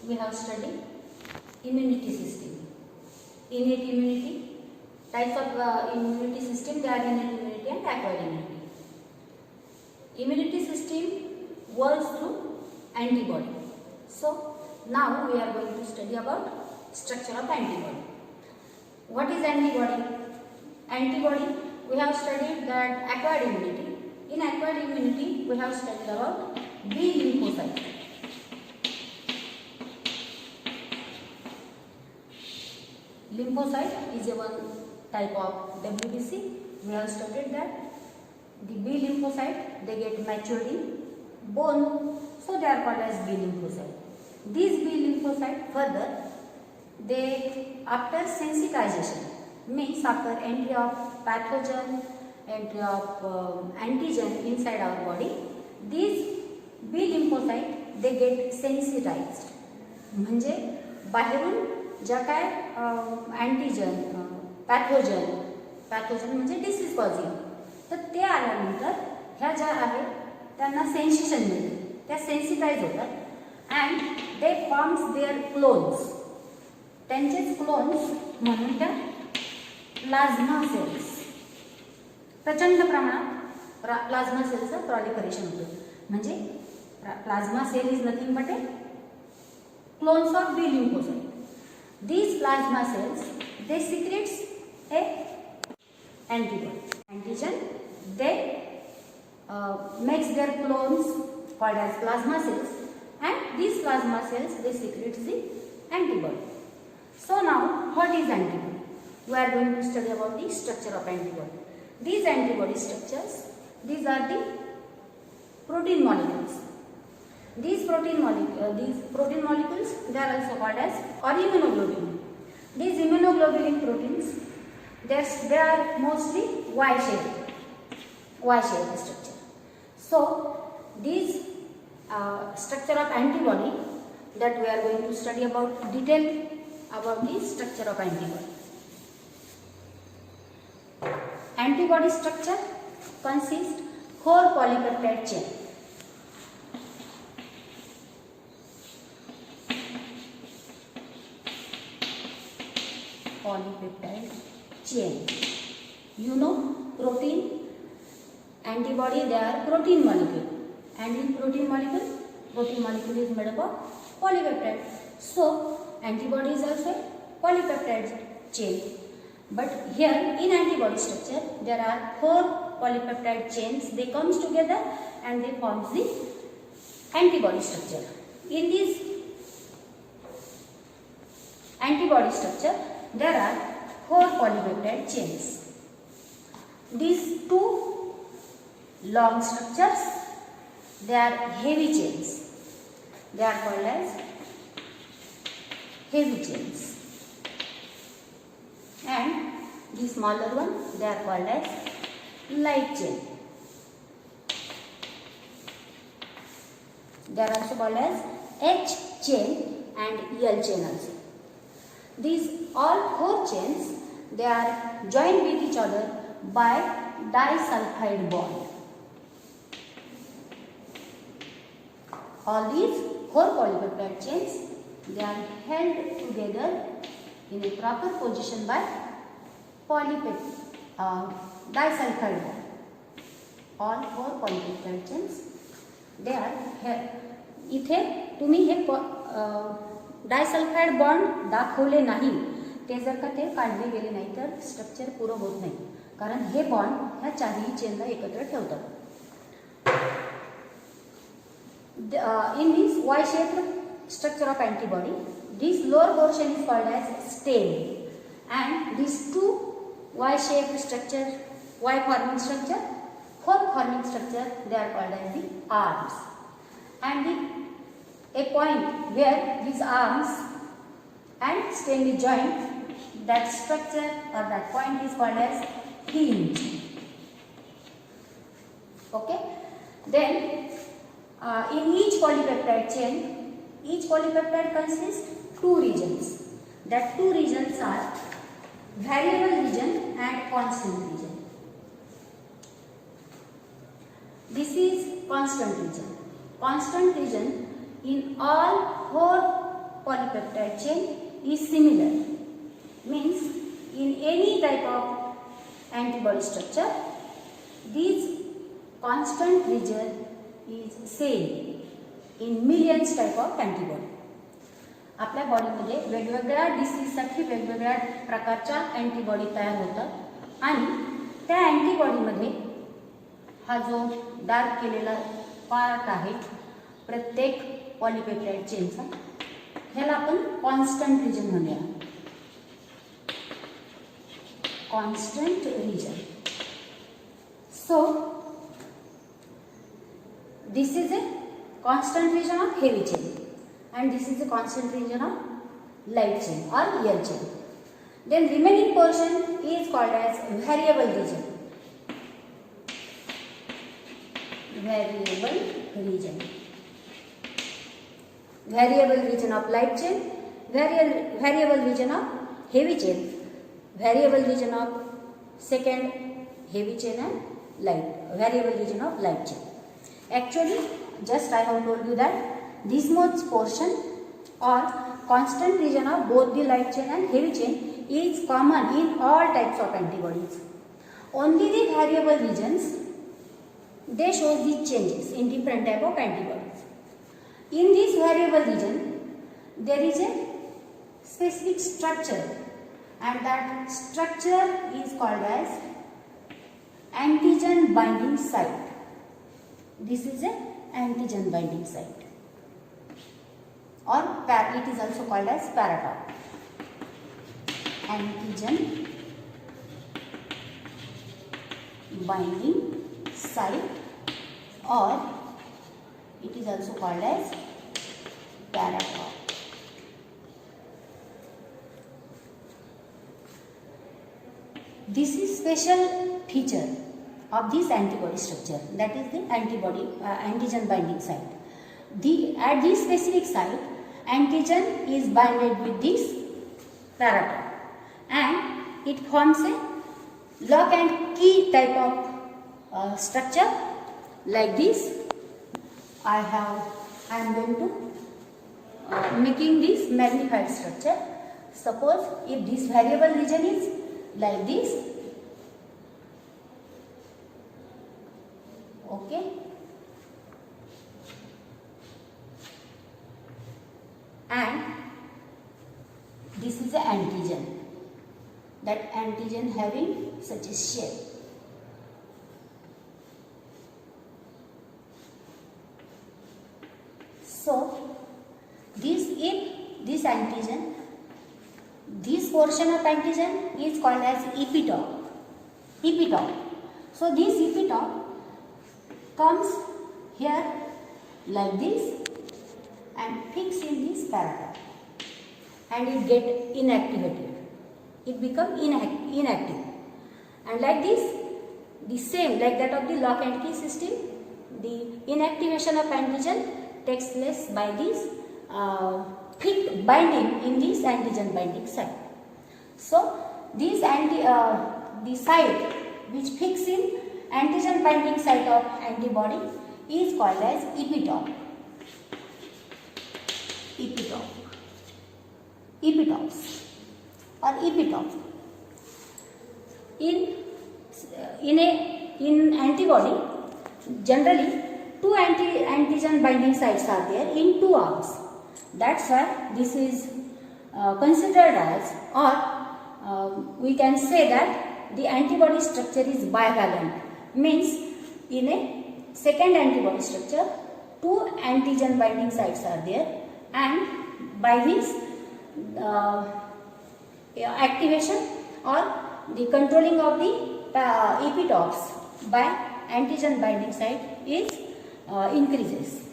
we have studied immunity system. Innate immunity, types of immunity system, they are innate immunity and acquired immunity. Immunity system works through antibody. So now we are going to study about structure of antibody. What is antibody? Antibody, we have studied that acquired immunity. In acquired immunity, we have studied about B lymphocyte. Lymphocyte is a one type of WBC. We have studied that the B lymphocyte, they get matured in bone, so they are called as B lymphocyte. These B lymphocyte further, they after sensitization, means after entry of pathogen, entry of antigen inside our body, these B lymphocyte they get sensitized. म्हणजे बाहेरून ज्या काय antigen pathogen म्हणजे disease causing, तर ते आल्यानंतर ह्या ज्या आहेत त्यांना सेन्सेशन मिळते, त्या सेन्सिटाईज होतात and they forms their clones. त्यांचेच क्लोन्स म्हणून त्या प्लाझ्मा सेल्स, प्रचंड प्रमाणात प्लाझ्मा सेलचं प्रॉलिफरेशन होतं. म्हणजे plasma cell is nothing but a clones of B lymphocyte. These plasma cells, they secretes a antigen. They makes their clones called as plasma cells, and these plasma cells they secretes the antibody. So now what is antibody? We are going to study about the structure of antibody. These antibody structures, these are the protein molecules. These protein molecules, they are also called as or immunoglobulin. These immunoglobulin proteins, they are mostly Y-shaped structure. So these structure of antibody that we are going to study about detail about the structure of antibody. Antibody structure consists 4 polypeptide chain. Polypeptide chain. You know, protein, antibody, they are protein molecule, and in protein molecule is made up of polypeptide. So antibody is also polypeptide chain. But here in antibody structure there are 4 polypeptide chains. They comes together and they forms the antibody structure. In this antibody structure there are 4 polypeptide chains. These 2 long structures, they are heavy chains. They are called as heavy chains. And the smaller one, they are called as light chain. They are also called as H chain and L chain also. These all 4 chains, they are joined with each other by disulfide bond. All these 4 polypeptide chains, they are held together in a proper position by disulfide bond. All 4 polypeptide chains, they are here. इथे तुम्ही हे disulphide bond दाखवले नाही, ते जर का ते काढले गेले नाही तर स्ट्रक्चर पुरं होत नाही, कारण हे बॉन्ड ह्या चारही चेनला एकत्र ठेवतात. In this Y-shaped structure of antibody, this lower portion is called as stem, and these 2 Y-shaped structure, Y-forming structure, 4-forming structure, they are called as the arms. And a point where these arms and stem is joined, that structure or that point is called as hinge. Okay. Then in each polypeptide chain, each polypeptide consists 2 regions. That 2 regions are variable region and constant region. This is constant region. Constant region in all 4 polypeptide chain is similar. Means in any type of antibody structure, this constant region is same in millions type of antibody. आपल्या बॉडीमध्ये वेगवेगळ्या डिसीजसाठी वेगवेगळ्या प्रकारच्या antibody तयार होतात आणि त्या अँटीबॉडीमध्ये हा जो डार्क केलेला पार्ट आहे प्रत्येक पॉलीपेप्टाइड चेनचा, ह्याला आपण कॉन्स्टंट रिजन म्हणूया. Constant region. So this is a constant region of heavy chain and this is a constant region of light chain or air chain. Then remaining portion is called as variable region. Variable region. Variable region of light chain, variable region of heavy chain, variable region of second heavy chain and variable region of light chain. Actually, just I have told you that this much portion or constant region of both the light chain and heavy chain is common in all types of antibodies. Only the variable regions, they show the changes in different type of antibodies. In this variable region, there is a specific structure and that structure is called as antigen binding site. This is a antigen binding site or it is also called as paratope. Antigen binding site or it is also called as paratope. This is special feature of this antibody structure, that is the antigen binding site. At this specific site, antigen is binded with this paratope and it forms a lock and key type of structure like this. I am going to making this magnified structure. Suppose if this variable region is like this, okay, and this is the antigen, that antigen having such a shape. So this antigen, this portion of antigen is called as epitope. So this epitope comes here like this and fix in this paratope and it get inactivated. It become inactive and like this, the same like that of the lock and key system, the inactivation of antigen takes place by this binding in this antigen binding site. So this the site which fix in antigen binding site of antibody is called as epitope. Epitopes or epitope. In antibody, generally two antigen binding sites are there in two arms. That's why this is considered as, or we can say that the antibody structure is bivalent. Means in a second antibody structure, two antigen binding sites are there and by this activation or the controlling of the epitopes by antigen binding site is increases.